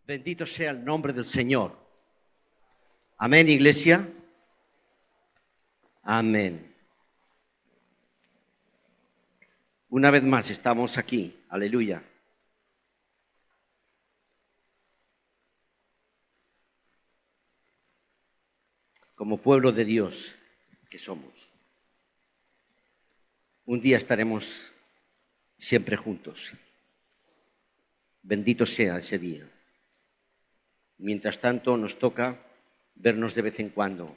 Bendito sea el nombre del Señor. Amén, iglesia. Amén. Una vez más estamos aquí. Aleluya. Como pueblo de Dios que somos. Un día estaremos siempre juntos. Bendito sea ese día. Mientras tanto, nos toca vernos de vez en cuando.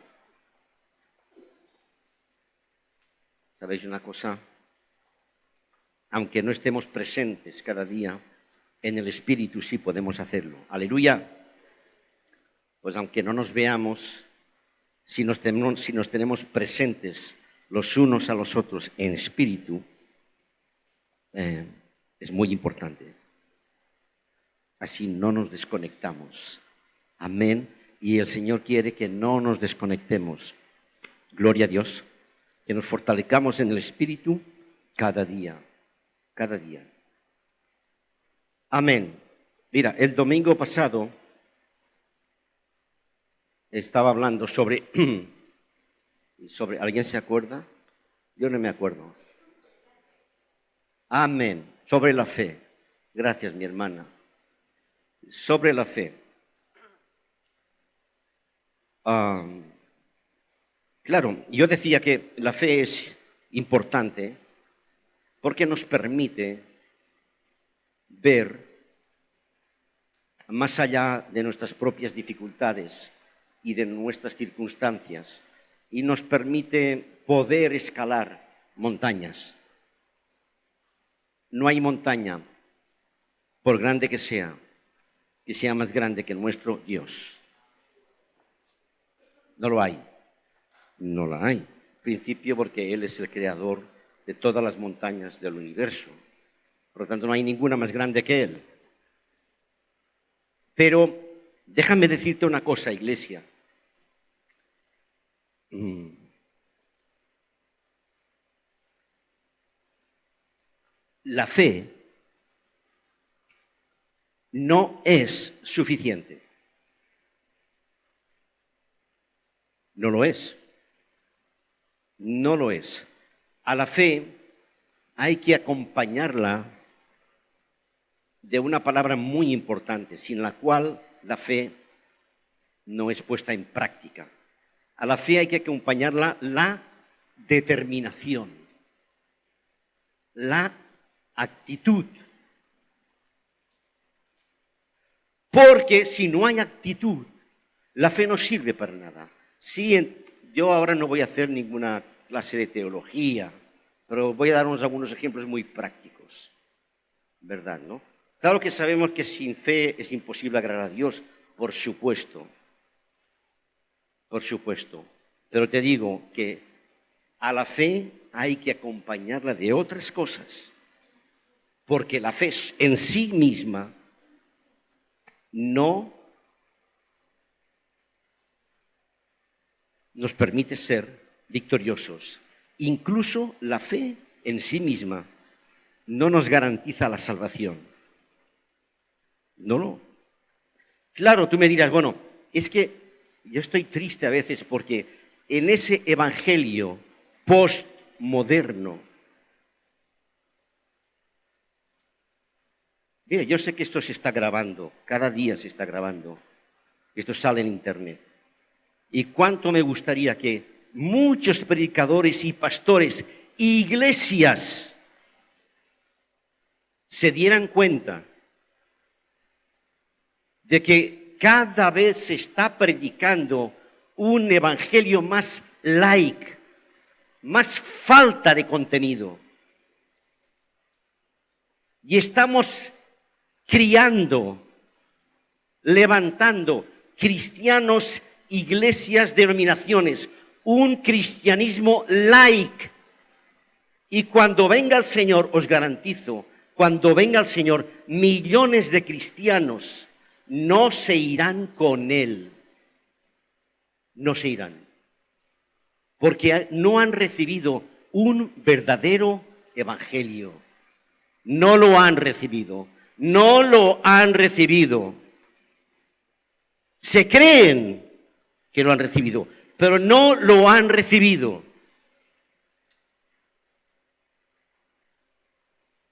¿Sabéis una cosa? Aunque no estemos presentes cada día, en el Espíritu sí podemos hacerlo. Aleluya. Pues aunque no nos veamos, si nos tenemos presentes los unos a los otros en espíritu, es muy importante. Así no nos desconectamos. Amén. Y el Señor quiere que no nos desconectemos. Gloria a Dios. Que nos fortalezcamos en el Espíritu cada día. Cada día. Amén. Mira, el domingo pasado estaba hablando sobre... ¿Alguien se acuerda? Yo no me acuerdo. Amén. Sobre la fe. Gracias, mi hermana. Sobre la fe. Claro, yo decía que la fe es importante porque nos permite ver más allá de nuestras propias dificultades y de nuestras circunstancias y nos permite poder escalar montañas. No hay montaña, por grande que sea más grande que nuestro Dios. No lo hay. No la hay. En principio porque Él es el creador de todas las montañas del universo. Por lo tanto, no hay ninguna más grande que Él. Pero déjame decirte una cosa, iglesia. La fe no es suficiente. No lo es. No lo es. A la fe hay que acompañarla de una palabra muy importante, sin la cual la fe no es puesta en práctica. A la fe hay que acompañarla la determinación, la actitud. Porque si no hay actitud, la fe no sirve para nada. Sí, yo ahora no voy a hacer ninguna clase de teología, pero voy a dar algunos ejemplos muy prácticos, ¿verdad, no? Claro que sabemos que sin fe es imposible agradar a Dios, por supuesto, pero te digo que a la fe hay que acompañarla de otras cosas, porque la fe en sí misma no nos permite ser victoriosos. Incluso la fe en sí misma no nos garantiza la salvación. No. Claro, tú me dirás, bueno, es que yo estoy triste a veces porque en ese evangelio postmoderno, mira, yo sé que esto se está grabando, cada día se está grabando, esto sale en internet. Y cuánto me gustaría que muchos predicadores y pastores, iglesias, se dieran cuenta de que cada vez se está predicando un evangelio más light, más falta de contenido. Y estamos criando, levantando cristianos, iglesias, denominaciones, un cristianismo laic. Y cuando venga el Señor, os garantizo, cuando venga el Señor, millones de cristianos no se irán con Él. No se irán. Porque no han recibido un verdadero evangelio. No lo han recibido. No lo han recibido. Se creen que lo han recibido, pero no lo han recibido.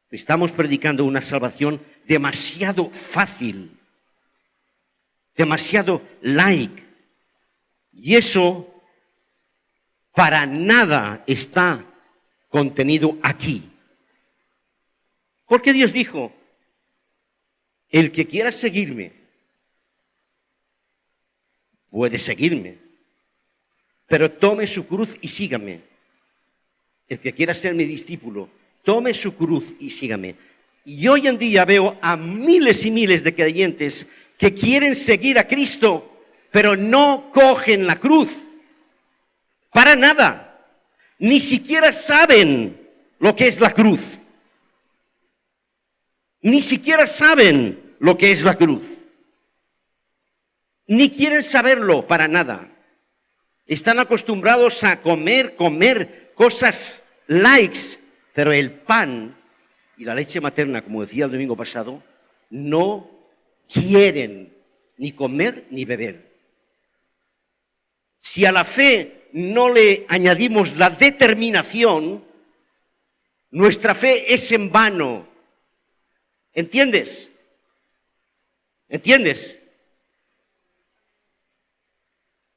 Estamos predicando una salvación demasiado fácil, demasiado light. Y eso para nada está contenido aquí. Porque Dios dijo, el que quiera seguirme, puede seguirme, pero tome su cruz y sígame. El que quiera ser mi discípulo, tome su cruz y sígame. Y hoy en día veo a miles y miles de creyentes que quieren seguir a Cristo, pero no cogen la cruz. Para nada. Ni siquiera saben lo que es la cruz. Ni siquiera saben lo que es la cruz. Ni quieren saberlo para nada. Están acostumbrados a comer cosas light, pero el pan y la leche materna, como decía el domingo pasado, no quieren ni comer ni beber. Si a la fe no le añadimos la determinación, nuestra fe es en vano. ¿Entiendes? ¿Entiendes?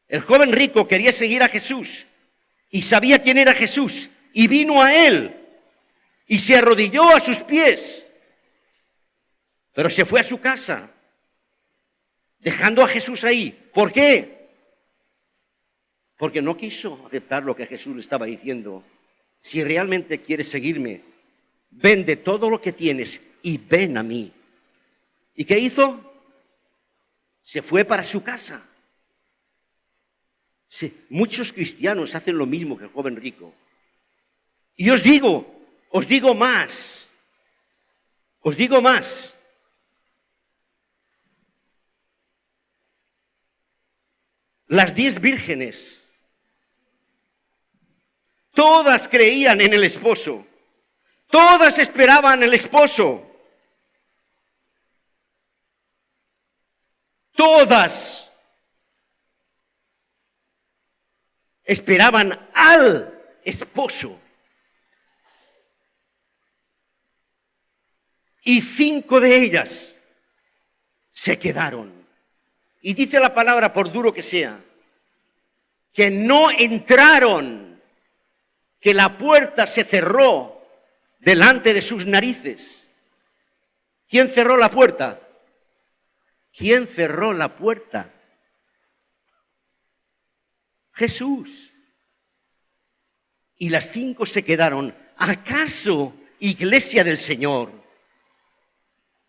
El joven rico quería seguir a Jesús y sabía quién era Jesús y vino a él y se arrodilló a sus pies, pero se fue a su casa dejando a Jesús ahí. ¿Por qué? Porque no quiso aceptar lo que Jesús le estaba diciendo. Si realmente quieres seguirme, vende todo lo que tienes y ven a mí. ¿Y qué hizo? Se fue para su casa. Sí, muchos cristianos hacen lo mismo que el joven rico. Y os digo más. Os digo más. Las 10 vírgenes, todas creían en el esposo. Todas esperaban el esposo. Todas esperaban al esposo. Y 5 de ellas se quedaron. Y dice la palabra, por duro que sea, que no entraron, que la puerta se cerró delante de sus narices. ¿Quién cerró la puerta? ¿Quién cerró la puerta? Jesús. Y las 5 se quedaron. ¿Acaso, iglesia del Señor,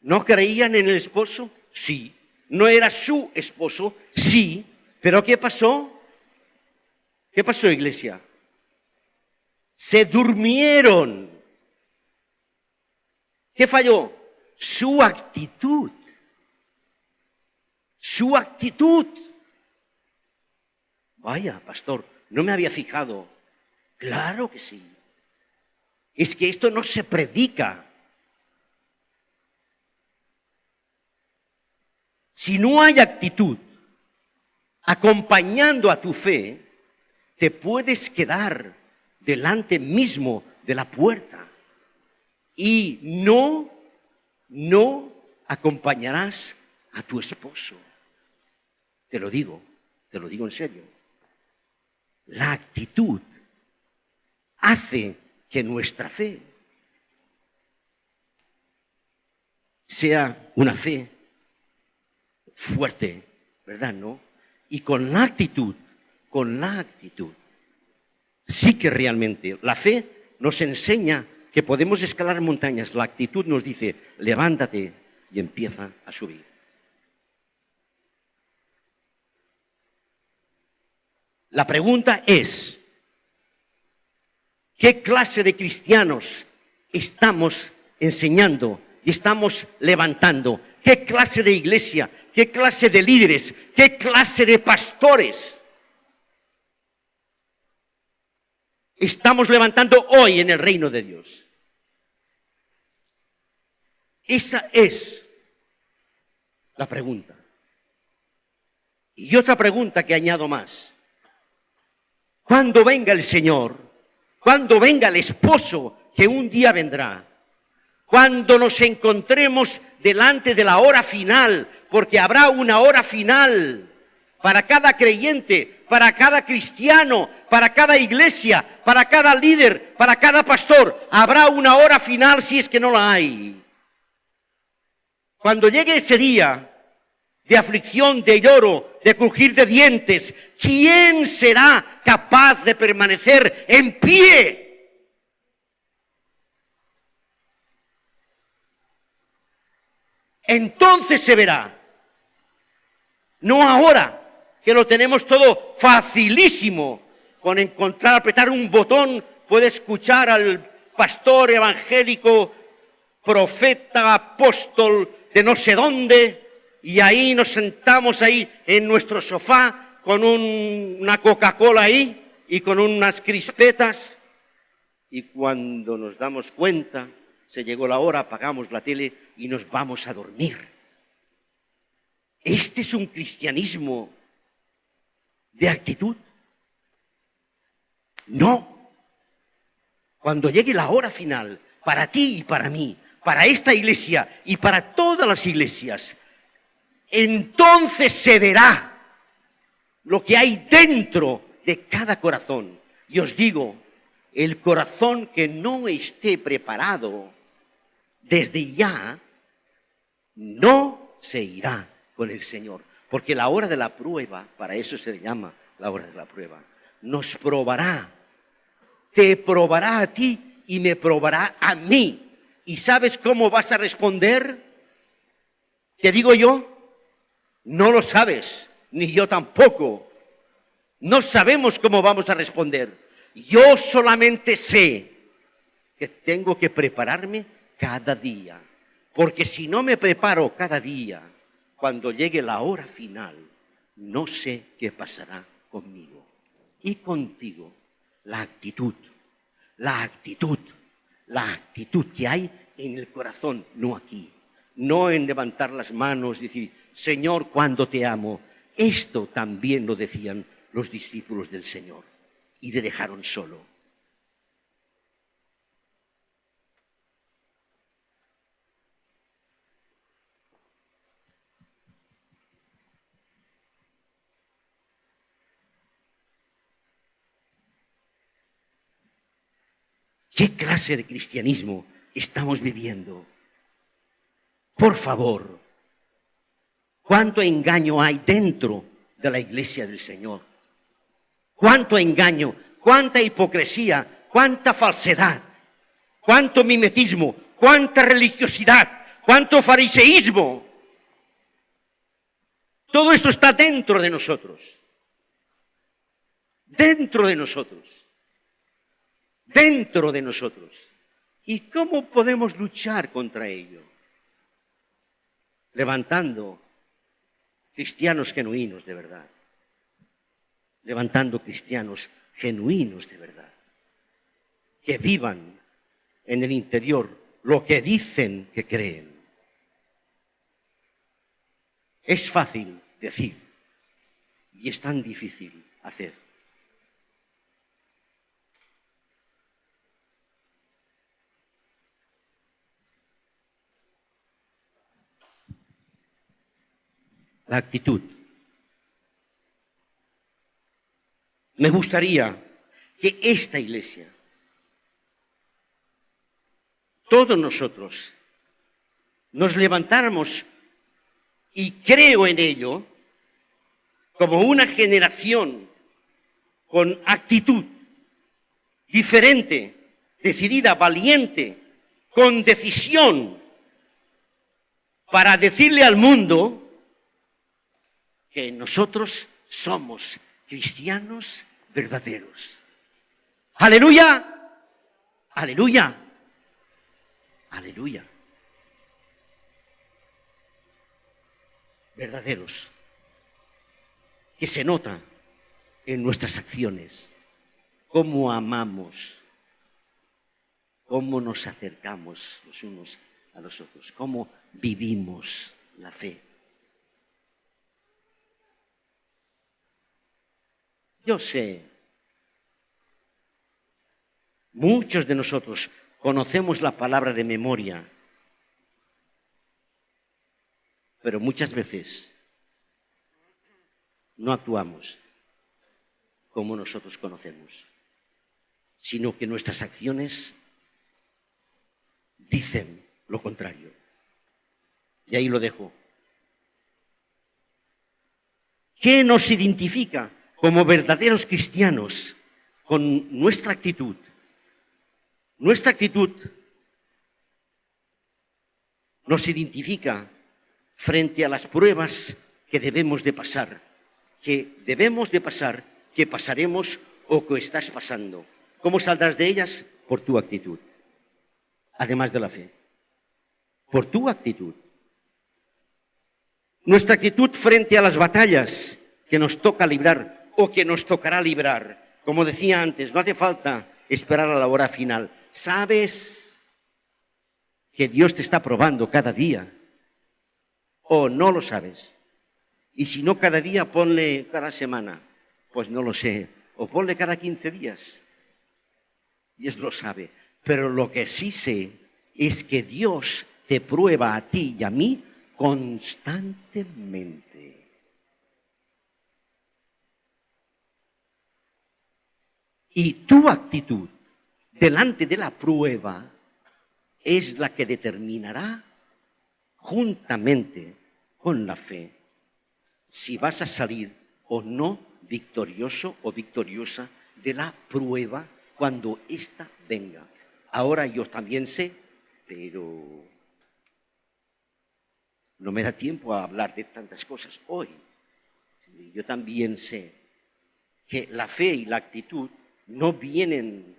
no creían en el esposo? Sí. ¿No era su esposo? Sí. ¿Pero qué pasó? ¿Qué pasó, iglesia? Se durmieron. ¿Qué falló? Su actitud. Su actitud. Vaya, pastor, no me había fijado. Claro que sí. Es que esto no se predica. Si no hay actitud acompañando a tu fe, te puedes quedar delante mismo de la puerta y no acompañarás a tu esposo. Te lo digo en serio. La actitud hace que nuestra fe sea una fe fuerte, ¿verdad? ¿No? Y con la actitud, sí que realmente la fe nos enseña que podemos escalar montañas. La actitud nos dice, levántate y empieza a subir. La pregunta es, ¿qué clase de cristianos estamos enseñando y estamos levantando? ¿Qué clase de iglesia? ¿Qué clase de líderes? ¿Qué clase de pastores estamos levantando hoy en el reino de Dios? Esa es la pregunta. Y otra pregunta que añado más. Cuando venga el Señor, cuando venga el esposo que un día vendrá, cuando nos encontremos delante de la hora final, porque habrá una hora final para cada creyente, para cada cristiano, para cada iglesia, para cada líder, para cada pastor, habrá una hora final si es que no la hay. Cuando llegue ese día de aflicción, de lloro, de crujir de dientes, ¿quién será capaz de permanecer en pie? Entonces se verá. No ahora, que lo tenemos todo facilísimo. Con encontrar, apretar un botón, puede escuchar al pastor evangélico, profeta, apóstol de no sé dónde, y ahí nos sentamos ahí en nuestro sofá con una Coca-Cola ahí y con unas crispetas, y cuando nos damos cuenta, se llegó la hora, apagamos la tele y nos vamos a dormir. Este es un cristianismo de actitud. No. Cuando llegue la hora final, para ti y para mí, para esta iglesia y para todas las iglesias, entonces se verá lo que hay dentro de cada corazón. Y os digo, el corazón que no esté preparado desde ya, no se irá con el Señor. Porque la hora de la prueba, para eso se le llama la hora de la prueba, nos probará. Te probará a ti y me probará a mí. ¿Y sabes cómo vas a responder? ¿Te digo yo? No lo sabes, ni yo tampoco. No sabemos cómo vamos a responder. Yo solamente sé que tengo que prepararme cada día. Porque si no me preparo cada día, cuando llegue la hora final, no sé qué pasará conmigo y contigo. La actitud que hay en el corazón, no aquí. No en levantar las manos y decir, Señor, cuánto te amo. Esto también lo decían los discípulos del Señor y le dejaron solo. ¿Qué clase de cristianismo estamos viviendo? Por favor, ¿cuánto engaño hay dentro de la iglesia del Señor? ¿Cuánto engaño? ¿Cuánta hipocresía? ¿Cuánta falsedad? ¿Cuánto mimetismo? ¿Cuánta religiosidad? ¿Cuánto fariseísmo? Todo esto está dentro de nosotros. Dentro de nosotros. Dentro de nosotros. ¿Y cómo podemos luchar contra ello? Levantando cristianos genuinos de verdad. Levantando cristianos genuinos de verdad. Que vivan en el interior lo que dicen que creen. Es fácil decir y es tan difícil hacer. La actitud. Me gustaría que esta iglesia, todos nosotros, nos levantáramos, y creo en ello, como una generación con actitud diferente, decidida, valiente, con decisión, para decirle al mundo que nosotros somos cristianos verdaderos. ¡Aleluya! ¡Aleluya! ¡Aleluya! Verdaderos. Que se nota en nuestras acciones cómo amamos, cómo nos acercamos los unos a los otros, cómo vivimos la fe. Yo sé. Muchos de nosotros conocemos la palabra de memoria, pero muchas veces no actuamos como nosotros conocemos, sino que nuestras acciones dicen lo contrario. Y ahí lo dejo. ¿Qué nos identifica como verdaderos cristianos? Con nuestra actitud. Nuestra actitud nos identifica frente a las pruebas que debemos de pasar, que pasaremos o que estás pasando. ¿Cómo saldrás de ellas? Por tu actitud, además de la fe. Por tu actitud. Nuestra actitud frente a las batallas que nos toca librar o que nos tocará librar. Como decía antes, no hace falta esperar a la hora final. ¿Sabes que Dios te está probando cada día? ¿O no lo sabes? Y si no cada día, ponle cada semana. Pues no lo sé. O ponle cada 15 días. Dios lo sabe. Pero lo que sí sé es que Dios te prueba a ti y a mí constantemente. Y tu actitud delante de la prueba es la que determinará, juntamente con la fe, si vas a salir o no victorioso o victoriosa de la prueba cuando ésta venga. Ahora yo también sé, pero no me da tiempo a hablar de tantas cosas hoy. Yo también sé que la fe y la actitud no vienen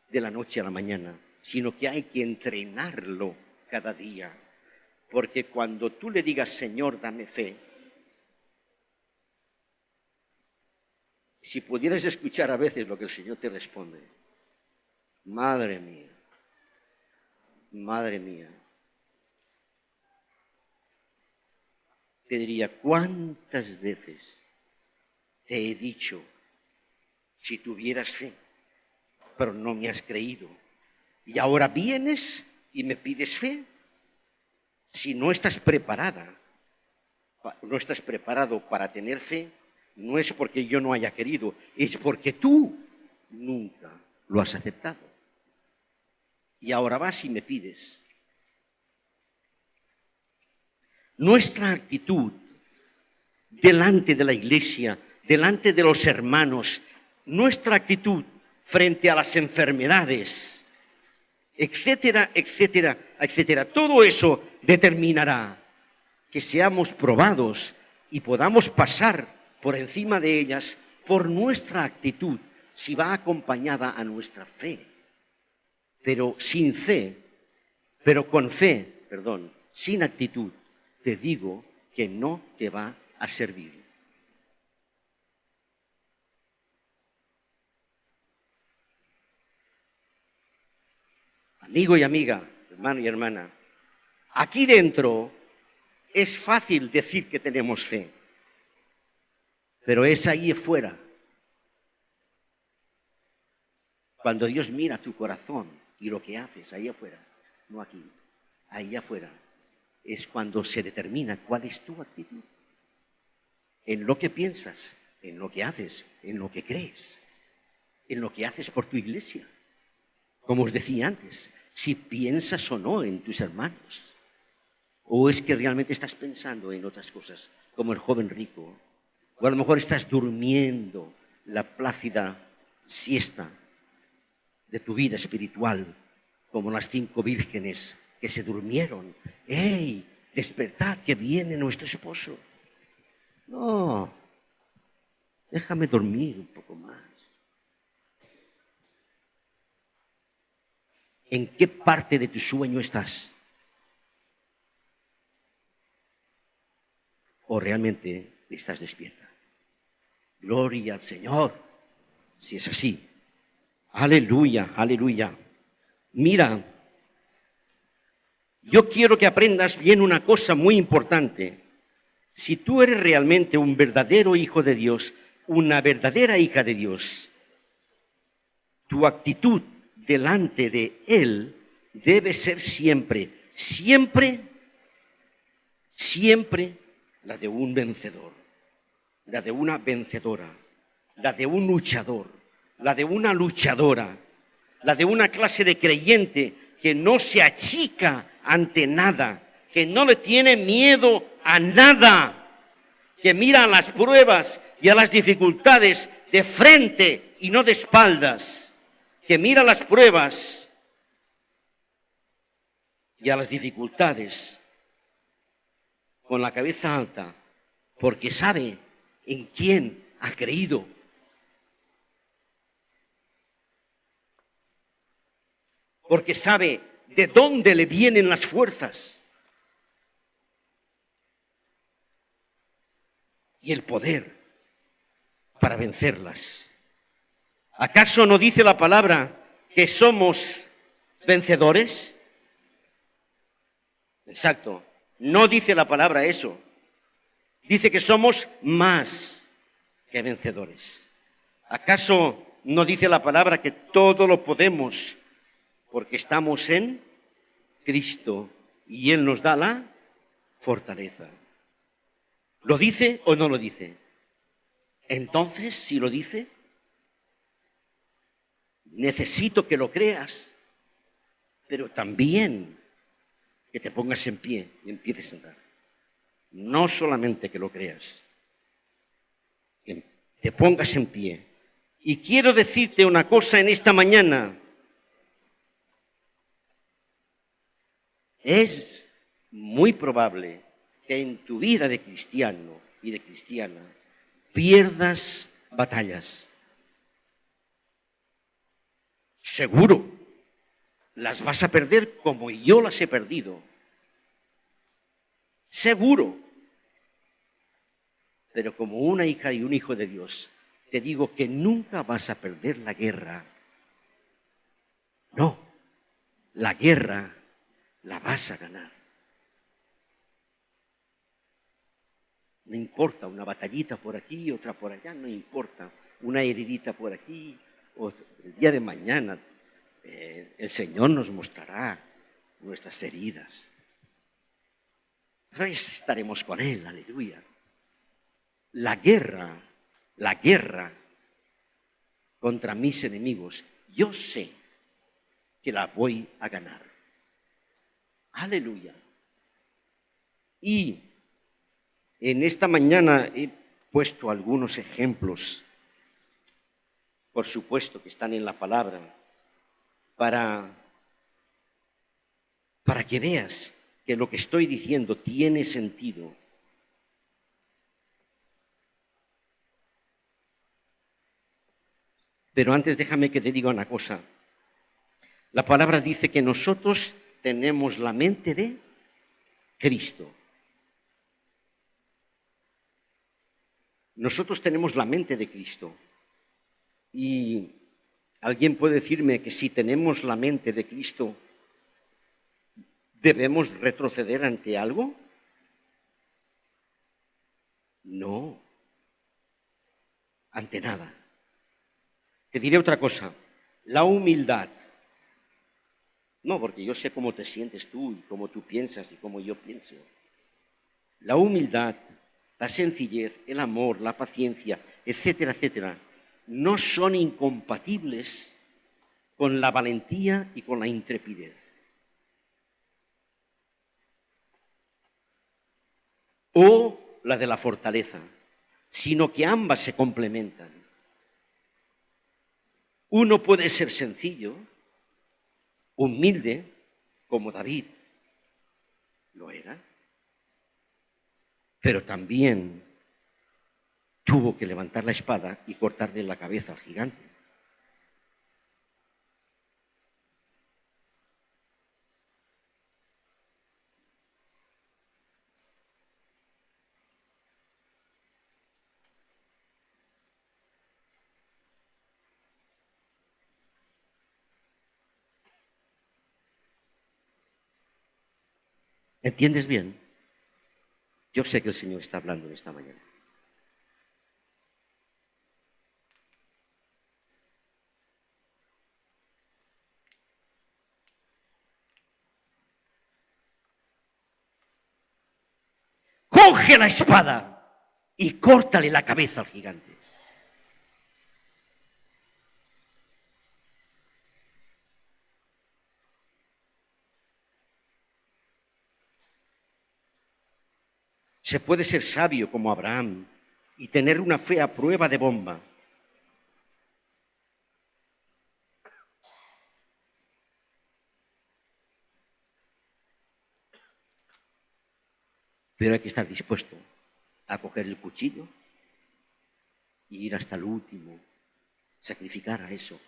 de la noche a la mañana, sino que hay que entrenarlo cada día. Porque cuando tú le digas, Señor, dame fe, si pudieras escuchar a veces lo que el Señor te responde, madre mía, te diría, ¿cuántas veces te he dicho, si tuvieras fe, pero no me has creído? Y ahora vienes y me pides fe. Si no estás preparada, no estás preparado para tener fe, no es porque yo no haya querido, es porque tú nunca lo has aceptado. Y ahora vas y me pides. Nuestra actitud delante de la iglesia, delante de los hermanos, nuestra actitud frente a las enfermedades, etcétera, etcétera, etcétera. Todo eso determinará que seamos probados y podamos pasar por encima de ellas por nuestra actitud, si va acompañada a nuestra fe. Pero sin fe, sin actitud, te digo que no te va a servir. Amigo y amiga, hermano y hermana, aquí dentro es fácil decir que tenemos fe, pero es ahí afuera. Cuando Dios mira tu corazón y lo que haces ahí afuera, no aquí, ahí afuera, es cuando se determina cuál es tu actitud. En lo que piensas, en lo que haces, en lo que crees, en lo que haces por tu iglesia. Como os decía antes, si piensas o no en tus hermanos, o es que realmente estás pensando en otras cosas, como el joven rico, o a lo mejor estás durmiendo la plácida siesta de tu vida espiritual, como las 5 vírgenes que se durmieron. ¡Ey! Despertad, que viene nuestro esposo. No, déjame dormir un poco más. ¿En qué parte de tu sueño estás? ¿O realmente estás despierta? Gloria al Señor, si es así. Aleluya, aleluya. Mira, yo quiero que aprendas bien una cosa muy importante. Si tú eres realmente un verdadero hijo de Dios, una verdadera hija de Dios, tu actitud delante de Él debe ser siempre, siempre, siempre la de un vencedor, la de una vencedora, la de un luchador, la de una luchadora, la de una clase de creyente que no se achica ante nada, que no le tiene miedo a nada, que mira a las pruebas y a las dificultades de frente y no de espaldas, que mira las pruebas y a las dificultades con la cabeza alta, porque sabe en quién ha creído. Porque sabe de dónde le vienen las fuerzas y el poder para vencerlas. ¿Acaso no dice la palabra que somos vencedores? Exacto, no dice la palabra eso. Dice que somos más que vencedores. ¿Acaso no dice la palabra que todo lo podemos porque estamos en Cristo y Él nos da la fortaleza? ¿Lo dice o no lo dice? Entonces, si lo dice, necesito que lo creas, pero también que te pongas en pie y empieces a andar. No solamente que lo creas, que te pongas en pie. Y quiero decirte una cosa en esta mañana. Es muy probable que en tu vida de cristiano y de cristiana pierdas batallas. Seguro, las vas a perder como yo las he perdido. Seguro. Pero como una hija y un hijo de Dios, te digo que nunca vas a perder la guerra. No, la guerra la vas a ganar. No importa una batallita por aquí, otra por allá, no importa. Una heridita por aquí, el día de mañana el Señor nos mostrará nuestras heridas. Pues estaremos con Él, aleluya. La guerra contra mis enemigos, yo sé que la voy a ganar. Aleluya. Y en esta mañana he puesto algunos ejemplos, por supuesto que están en la palabra, para que veas que lo que estoy diciendo tiene sentido. Pero antes déjame que te diga una cosa. La palabra dice que nosotros tenemos la mente de Cristo. Nosotros tenemos la mente de Cristo. Y alguien puede decirme que si tenemos la mente de Cristo, ¿debemos retroceder ante algo? No, ante nada. Te diré otra cosa, la humildad. No, porque yo sé cómo te sientes tú y cómo tú piensas y cómo yo pienso. La humildad, la sencillez, el amor, la paciencia, etcétera, etcétera, no son incompatibles con la valentía y con la intrepidez. O la de la fortaleza, sino que ambas se complementan. Uno puede ser sencillo, humilde, como David lo era, pero también tuvo que levantar la espada y cortarle la cabeza al gigante. ¿Entiendes bien? Yo sé que el Señor está hablando en esta mañana. coge la espada y córtale la cabeza al gigante. Se puede ser sabio como Abraham y tener una fe a prueba de bomba. Pero hay que estar dispuesto a coger el cuchillo y ir hasta el último, sacrificar a eso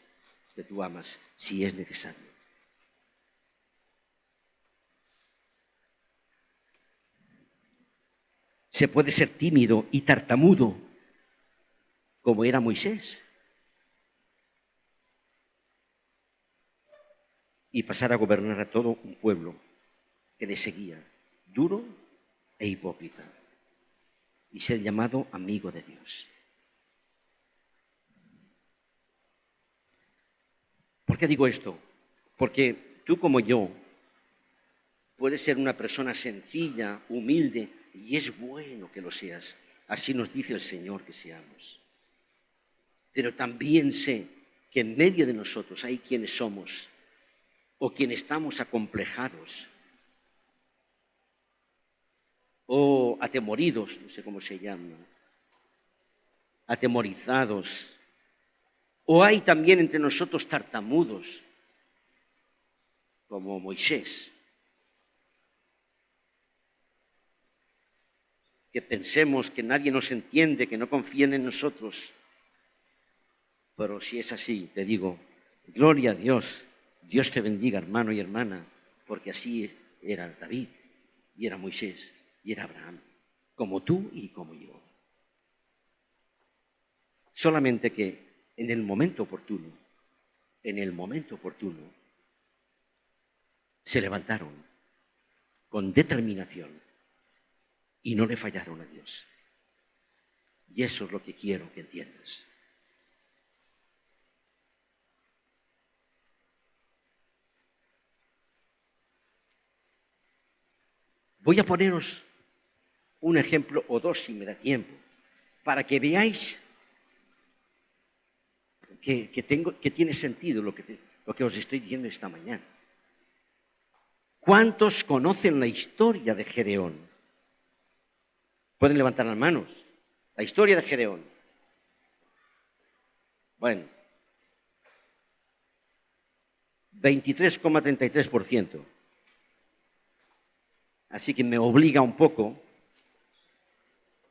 que tú amas si es necesario. Se puede ser tímido y tartamudo, como era Moisés, y pasar a gobernar a todo un pueblo que le seguía, duro e hipócrita, y ser llamado amigo de Dios. ¿Por qué digo esto? Porque tú como yo puedes ser una persona sencilla, humilde, y es bueno que lo seas. Así nos dice el Señor que seamos. Pero también sé que en medio de nosotros hay quienes somos o quienes estamos acomplejados o atemoridos, no sé cómo se llama, atemorizados. O hay también entre nosotros tartamudos, como Moisés, que pensemos que nadie nos entiende, que no confíen en nosotros. Pero si es así, te digo, gloria a Dios, Dios te bendiga, hermano y hermana, porque así era David, y era Moisés, y era Abraham, como tú y como yo. Solamente que en el momento oportuno, se levantaron con determinación y no le fallaron a Dios. Y eso es lo que quiero que entiendas. Voy a poneros un ejemplo o dos si me da tiempo, para que veáis que tiene sentido lo que os estoy diciendo esta mañana. ¿Cuántos conocen la historia de Gedeón? Pueden levantar las manos. La historia de Gedeón. Bueno, 23,33%. Así que me obliga un poco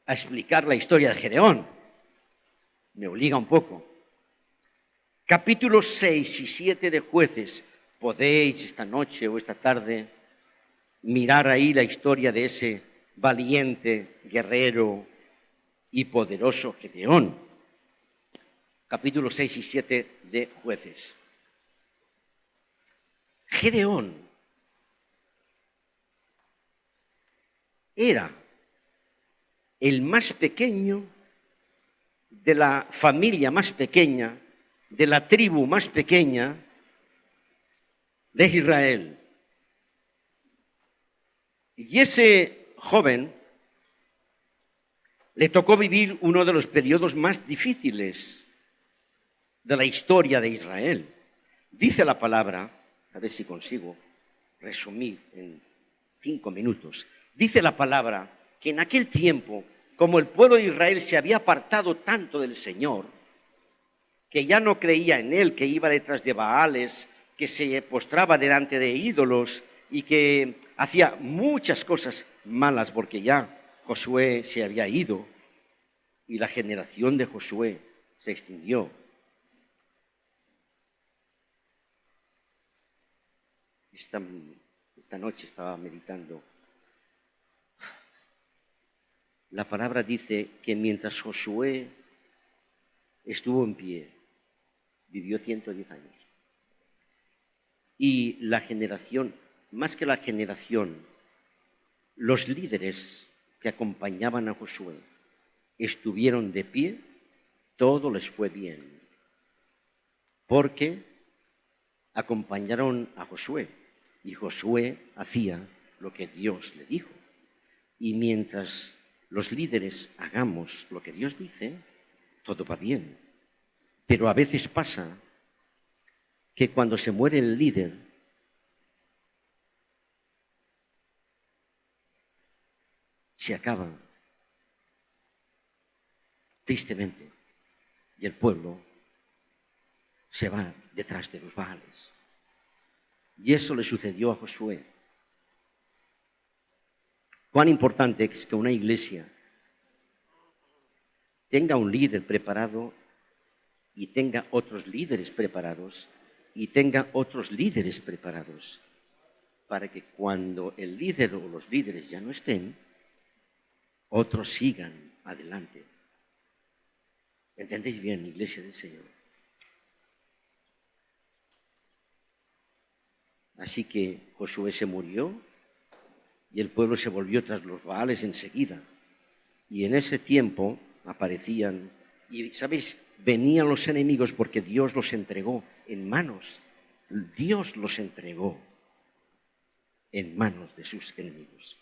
a explicar la historia de Gedeón. Me obliga un poco. Capítulos 6 y 7 de Jueces. Podéis esta noche o esta tarde mirar ahí la historia de ese valiente, guerrero y poderoso Gedeón. Capítulos 6 y 7 de Jueces. Gedeón era el más pequeño de la familia más pequeña, de la tribu más pequeña de Israel. Y ese joven le tocó vivir uno de los periodos más difíciles de la historia de Israel. Dice la palabra, a ver si consigo resumir en 5 minutos, dice la palabra que en aquel tiempo, como el pueblo de Israel se había apartado tanto del Señor, que ya no creía en Él, que iba detrás de Baales, que se postraba delante de ídolos y que hacía muchas cosas malas porque ya Josué se había ido y la generación de Josué se extinguió. Esta noche estaba meditando. La palabra dice que mientras Josué estuvo en pie, vivió 110 años. Y la generación, más que la generación, los líderes que acompañaban a Josué estuvieron de pie, todo les fue bien, porque acompañaron a Josué y Josué hacía lo que Dios le dijo. Y mientras los líderes hagamos lo que Dios dice, todo va bien. Pero a veces pasa que cuando se muere el líder, se acaba tristemente y el pueblo se va detrás de los Baales. Y eso le sucedió a Josué. Cuán importante es que una iglesia tenga un líder preparado y tenga otros líderes preparados y tenga otros líderes preparados para que cuando el líder o los líderes ya no estén, otros sigan adelante. ¿Entendéis bien, iglesia del Señor? Así que Josué se murió y el pueblo se volvió tras los Baales enseguida. Y en ese tiempo aparecían, y ¿sabéis? Venían los enemigos porque Dios los entregó en manos. Dios los entregó en manos de sus enemigos.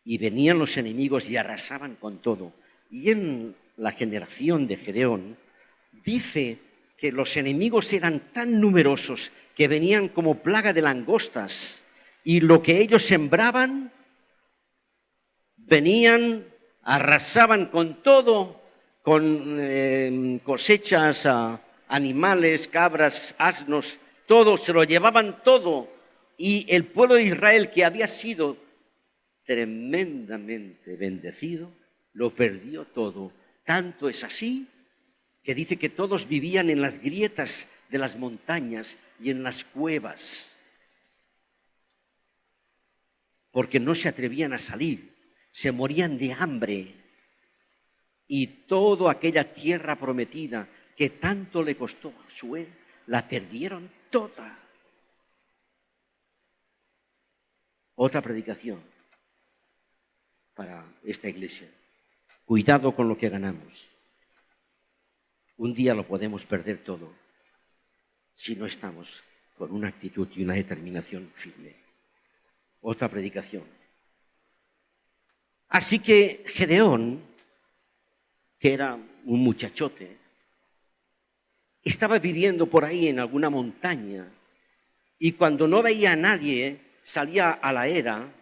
Y venían los enemigos y arrasaban con todo. Y en la generación de Gedeón dice que los enemigos eran tan numerosos que venían como plaga de langostas y lo que ellos sembraban, venían, arrasaban con todo, con cosechas, animales, cabras, asnos, todo, se lo llevaban todo. Y el pueblo de Israel, que había sido tremendamente bendecido, lo perdió todo. Tanto es así que dice que todos vivían en las grietas de las montañas y en las cuevas, porque no se atrevían a salir, se morían de hambre. Y toda aquella tierra prometida que tanto le costó a Josué, la perdieron toda. Otra predicación para esta iglesia. Cuidado con lo que ganamos. Un día lo podemos perder todo si no estamos con una actitud y una determinación firme. Otra predicación. Así que Gedeón, que era un muchachote, estaba viviendo por ahí en alguna montaña y cuando no veía a nadie salía a la era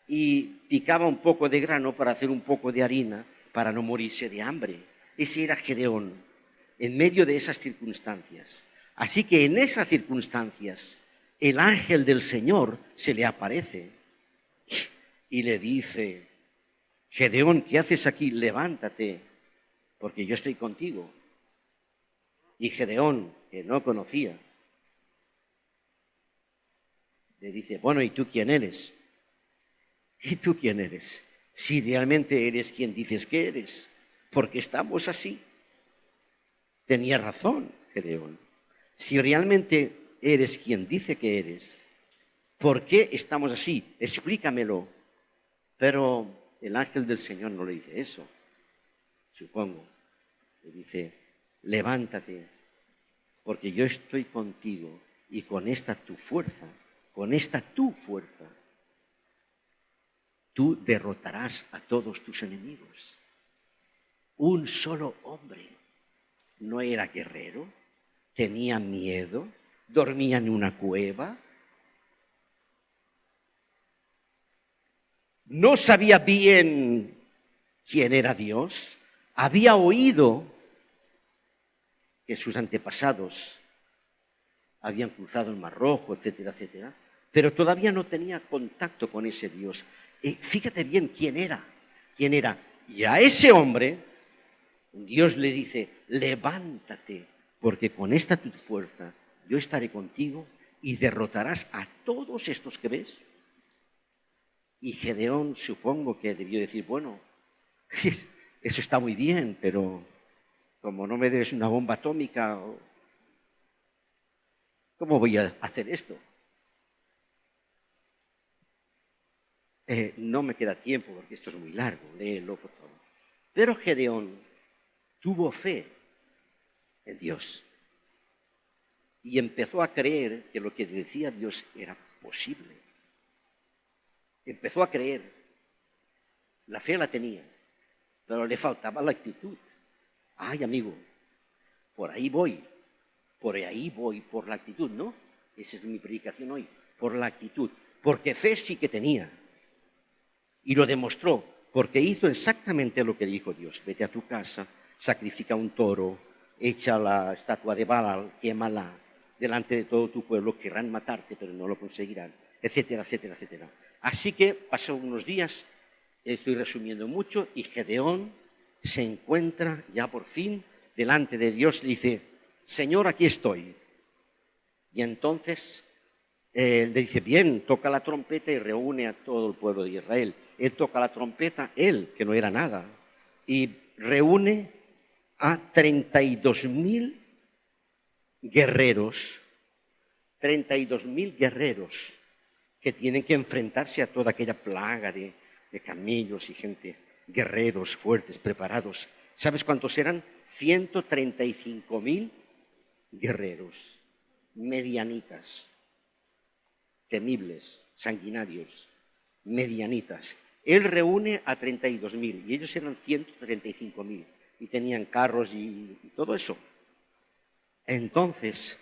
y picaba un poco de grano para hacer un poco de harina para no morirse de hambre. Ese era Gedeón en medio de esas circunstancias. Así que en esas circunstancias el ángel del Señor se le aparece y le dice: Gedeón, ¿qué haces aquí? Levántate, porque yo estoy contigo. Y Gedeón, que no conocía, le dice: bueno, ¿y tú quién eres? ¿Y tú quién eres? Si realmente eres quien dices que eres, porque estamos así. Tenía razón Gedeón. Si realmente eres quien dice que eres, ¿por qué estamos así? Explícamelo. Pero el ángel del Señor no le dice eso, supongo. Le dice: levántate, porque yo estoy contigo y con esta tu fuerza, tú derrotarás a todos tus enemigos. Un solo hombre. No era guerrero, tenía miedo, dormía en una cueva, no sabía bien quién era Dios, había oído que sus antepasados habían cruzado el Mar Rojo, etcétera, etcétera, pero todavía no tenía contacto con ese Dios. Fíjate bien quién era. Y a ese hombre Dios le dice: levántate, porque con esta tu fuerza yo estaré contigo y derrotarás a todos estos que ves. Y Gedeón supongo que debió decir: bueno, eso está muy bien, pero como no me des una bomba atómica, ¿cómo voy a hacer esto? No me queda tiempo porque esto es muy largo, léelo por favor. Pero Gedeón tuvo fe en Dios y empezó a creer que lo que decía Dios era posible. Empezó a creer. La fe la tenía, pero le faltaba la actitud. Ay, amigo, por ahí voy, por la actitud, ¿no? Esa es mi predicación hoy, por la actitud. Porque fe sí que tenía. Y lo demostró, porque hizo exactamente lo que dijo Dios. Vete a tu casa, sacrifica un toro, echa la estatua de Baal, quémala delante de todo tu pueblo, querrán matarte, pero no lo conseguirán, etcétera, etcétera, etcétera. Así que pasó unos días, estoy resumiendo mucho, y Gedeón se encuentra ya por fin delante de Dios y dice, Señor, aquí estoy. Y entonces le dice, bien, toca la trompeta y reúne a todo el pueblo de Israel. Él toca la trompeta, él, que no era nada, y reúne a 32.000 guerreros, 32.000 guerreros que tienen que enfrentarse a toda aquella plaga de camellos y gente, guerreros fuertes, preparados. ¿Sabes cuántos eran? 135.000 guerreros, medianitas, temibles, sanguinarios, medianitas. Él reúne a 32.000 y ellos eran 135.000 y tenían carros y todo eso. Entonces,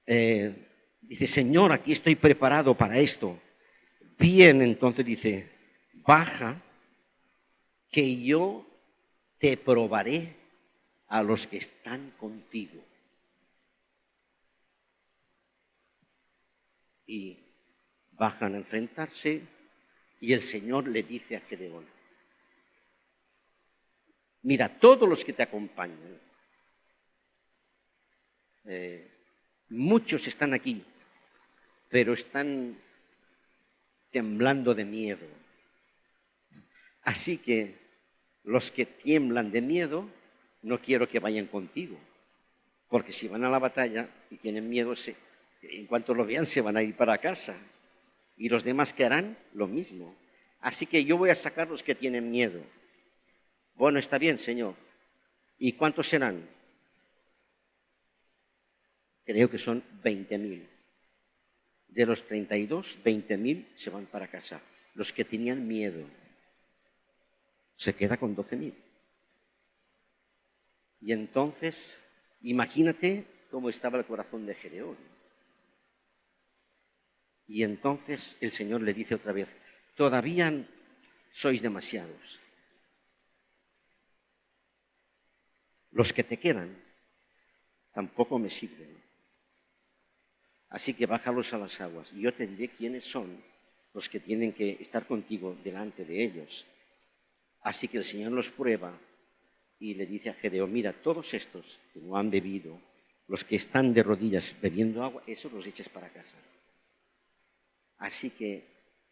dice, Señor, aquí estoy preparado para esto. Bien, entonces dice, baja, que yo te probaré a los que están contigo. Y bajan a enfrentarse y el Señor le dice a Gedeón, mira, todos los que te acompañan, muchos están aquí, pero están temblando de miedo. Así que los que tiemblan de miedo, no quiero que vayan contigo, porque si van a la batalla y tienen miedo, en cuanto lo vean se van a ir para casa. Y los demás que harán lo mismo. Así que yo voy a sacar los que tienen miedo. Bueno, está bien, Señor. ¿Y cuántos serán? Creo que son 20.000. De los 32, 20.000 se van para casa. Los que tenían miedo se queda con 12.000. Y entonces, imagínate cómo estaba el corazón de Gedeón. Y entonces el Señor le dice otra vez, todavía sois demasiados. Los que te quedan tampoco me sirven. Así que bájalos a las aguas y yo te diré quiénes son los que tienen que estar contigo delante de ellos. Así que el Señor los prueba y le dice a Gedeón, mira, todos estos que no han bebido, los que están de rodillas bebiendo agua, esos los eches para casa. Así que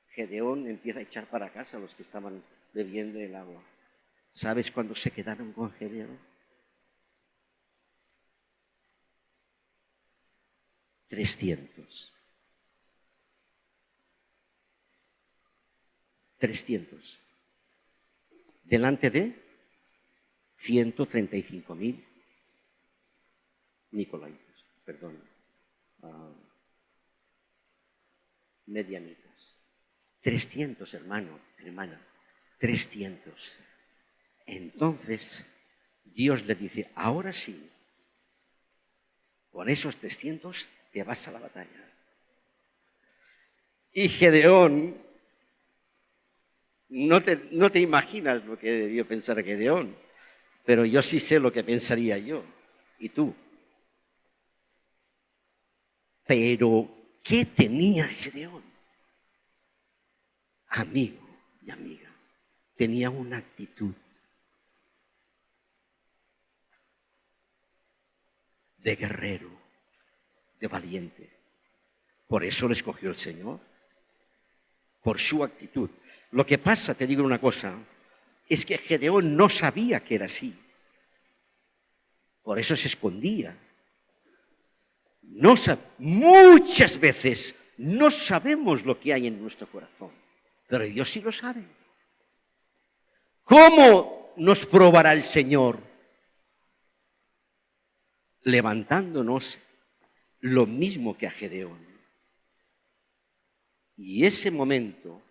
Gedeón empieza a echar para casa a los que estaban bebiendo el agua. ¿Sabes cuándo se quedaron con Gedeón? 300. 300. Delante de 135.000 nicolaitas, perdón, medianitas. 300, hermana, 300. Entonces, Dios le dice, ahora sí, con esos 300 te vas a la batalla. Y Gedeón, no te imaginas lo que debió pensar Gedeón, pero yo sí sé lo que pensaría yo, y tú. Pero, ¿qué tenía Gedeón? Amigo y amiga, tenía una actitud de guerrero, de valiente. Por eso lo escogió el Señor, por su actitud. Lo que pasa, te digo una cosa, es que Gedeón no sabía que era así. Por eso se escondía. Muchas veces no sabemos lo que hay en nuestro corazón, pero Dios sí lo sabe. ¿Cómo nos probará el Señor? Levantándonos lo mismo que a Gedeón. Y ese momento,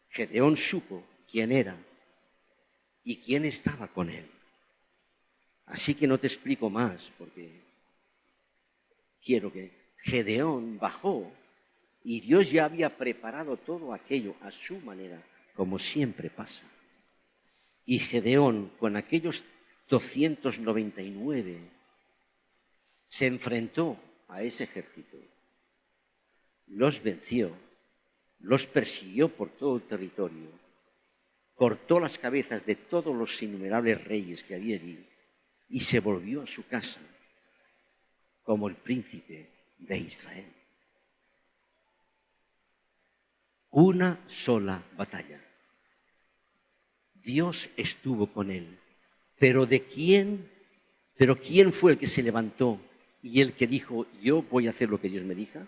Gedeón supo quién era ¿Y quién estaba con él? Así que no te explico más, porque quiero que Gedeón bajó y Dios ya había preparado todo aquello a su manera, como siempre pasa. Y Gedeón, con aquellos 299, se enfrentó a ese ejército, los venció, los persiguió por todo el territorio, cortó las cabezas de todos los innumerables reyes que había allí y se volvió a su casa como el príncipe de Israel. Una sola batalla. Dios estuvo con él. Pero ¿quién fue el que se levantó y el que dijo, yo voy a hacer lo que Dios me diga?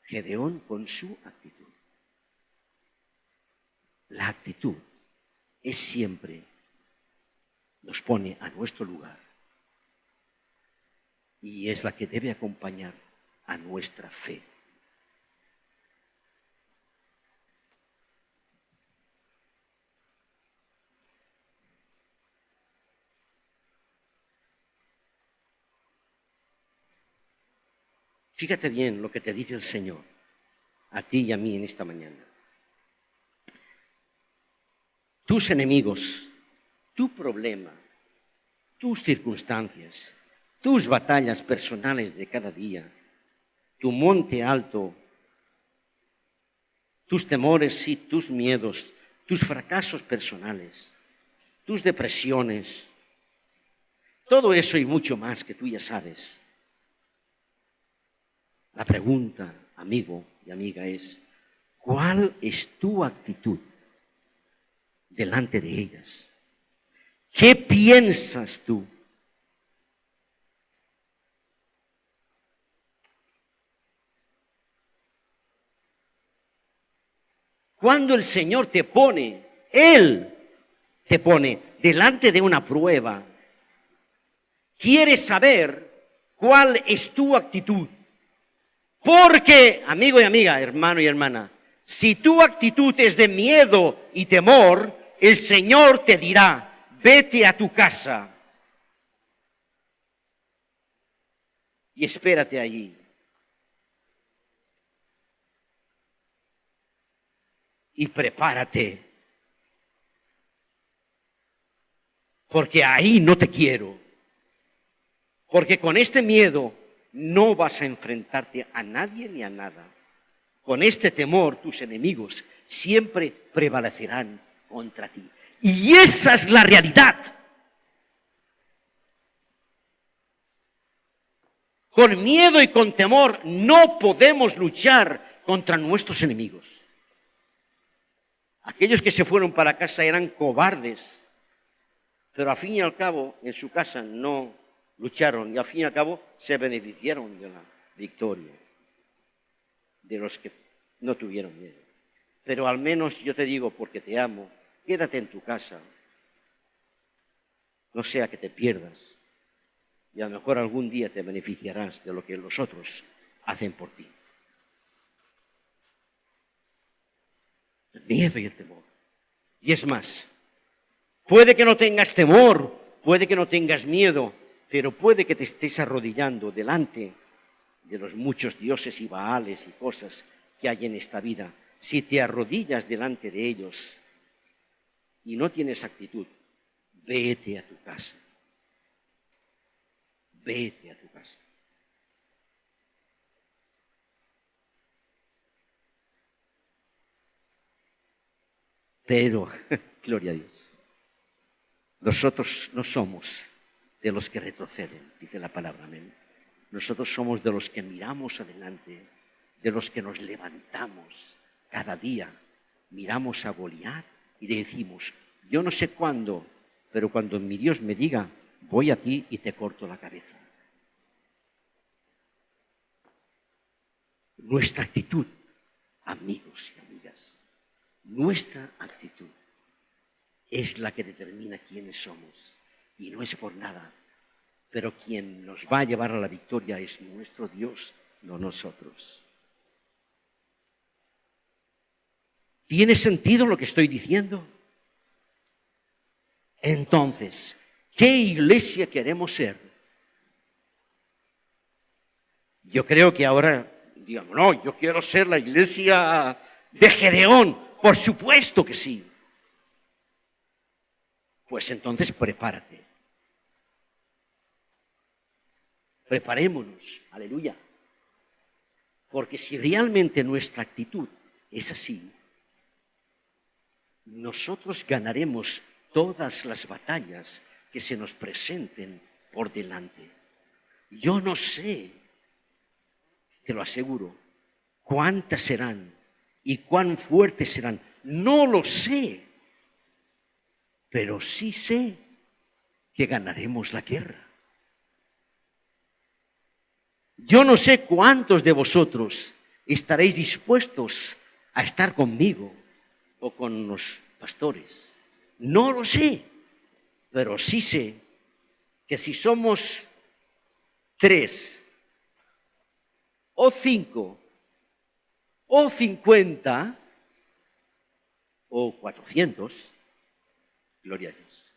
Gedeón, con su actitud. La actitud es siempre, nos pone a nuestro lugar y es la que debe acompañar a nuestra fe. Fíjate bien lo que te dice el Señor, a ti y a mí en esta mañana. Tus enemigos, tu problema, tus circunstancias, tus batallas personales de cada día, tu monte alto, tus temores y tus miedos, tus fracasos personales, tus depresiones, todo eso y mucho más que tú ya sabes. La pregunta, amigo y amiga, es, ¿cuál es tu actitud delante de ellas? ¿Qué piensas tú? Cuando el Señor te pone, Él te pone delante de una prueba, quiere saber cuál es tu actitud. Porque, amigo y amiga, hermano y hermana, si tu actitud es de miedo y temor, el Señor te dirá, vete a tu casa y espérate allí. Y prepárate, porque ahí no te quiero, porque con este miedo no vas a enfrentarte a nadie ni a nada. Con este temor tus enemigos siempre prevalecerán contra ti. Y esa es la realidad. Con miedo y con temor no podemos luchar contra nuestros enemigos. Aquellos que se fueron para casa eran cobardes, pero al fin y al cabo en su casa no lucharon y al fin y al cabo se beneficiaron de la victoria de los que no tuvieron miedo. Pero al menos yo te digo, porque te amo, quédate en tu casa, no sea que te pierdas y a lo mejor algún día te beneficiarás de lo que los otros hacen por ti. El miedo y el temor. Y es más, puede que no tengas temor, puede que no tengas miedo, pero puede que te estés arrodillando delante de los muchos dioses y baales y cosas que hay en esta vida. Si te arrodillas delante de ellos y no tienes actitud, vete a tu casa. Vete a tu casa. Pero, gloria a Dios, nosotros no somos de los que retroceden, dice la palabra, amén. Nosotros somos de los que miramos adelante, de los que nos levantamos cada día, miramos a Goliat y le decimos, yo no sé cuándo, pero cuando mi Dios me diga, voy a ti y te corto la cabeza. Nuestra actitud, amigos y amigas, nuestra actitud es la que determina quiénes somos. Y no es por nada, pero quien nos va a llevar a la victoria es nuestro Dios, no nosotros. ¿Tiene sentido lo que estoy diciendo? Entonces, ¿qué iglesia queremos ser? Yo creo que ahora, digamos, no, yo quiero ser la iglesia de Gedeón. Por supuesto que sí. Pues entonces prepárate. Preparémonos, aleluya. Porque si realmente nuestra actitud es así, nosotros ganaremos todas las batallas que se nos presenten por delante. Yo no sé, te lo aseguro, cuántas serán y cuán fuertes serán. No lo sé, pero sí sé que ganaremos la guerra. Yo no sé cuántos de vosotros estaréis dispuestos a estar conmigo o con los pastores. No lo sé, pero sí sé que si somos 3 o 5 o 50 o 400, gloria a Dios,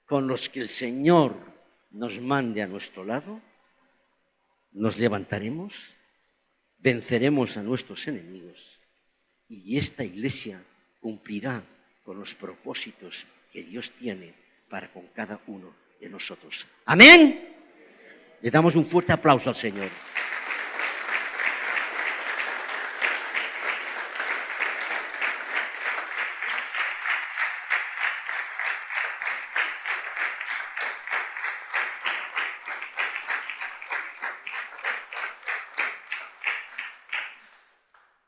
con los que el Señor nos mande a nuestro lado, nos levantaremos, venceremos a nuestros enemigos y esta iglesia cumplirá con los propósitos que Dios tiene para con cada uno de nosotros. ¡Amén! Le damos un fuerte aplauso al Señor.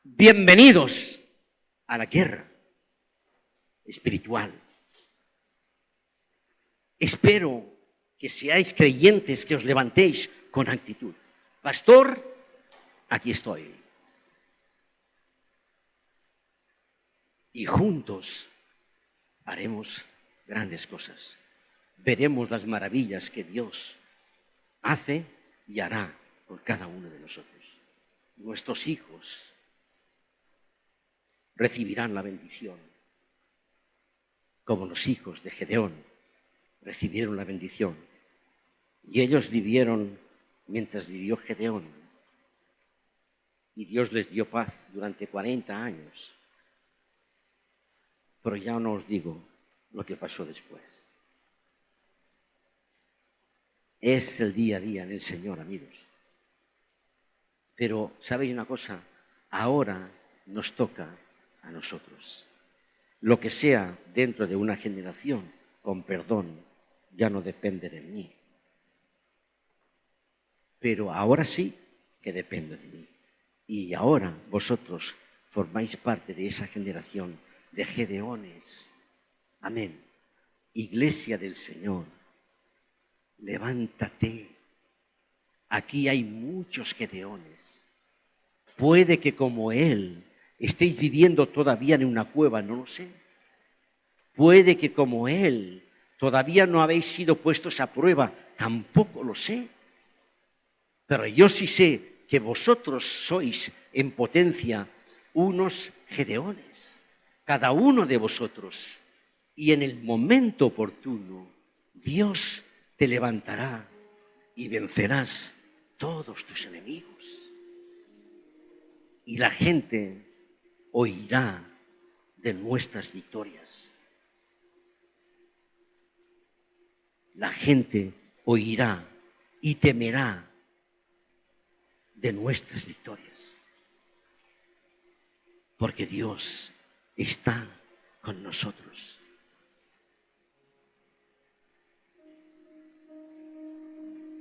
Bienvenidos a la guerra espiritual. Espero que seáis creyentes, que os levantéis con actitud. Pastor, aquí estoy. Y juntos haremos grandes cosas. Veremos las maravillas que Dios hace y hará por cada uno de nosotros. Nuestros hijos recibirán la bendición, como los hijos de Gedeón recibieron la bendición. Y ellos vivieron mientras vivió Gedeón. Y Dios les dio paz durante 40 años. Pero ya no os digo lo que pasó después. Es el día a día en el Señor, amigos. Pero, ¿sabéis una cosa? Ahora nos toca a nosotros. Lo que sea dentro de una generación, con perdón, ya no depende de mí. Pero ahora sí que depende de mí. Y ahora vosotros formáis parte de esa generación de Gedeones. Amén. Iglesia del Señor, levántate. Aquí hay muchos Gedeones. Puede que como él estéis viviendo todavía en una cueva, no lo sé. Puede que como él todavía no habéis sido puestos a prueba, tampoco lo sé. Pero yo sí sé que vosotros sois en potencia unos Gedeones, cada uno de vosotros. Y en el momento oportuno, Dios te levantará y vencerás todos tus enemigos. Y la gente oirá de nuestras victorias. La gente oirá y temerá de nuestras victorias. Porque Dios está con nosotros.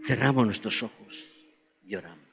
Cerramos nuestros ojos y oramos.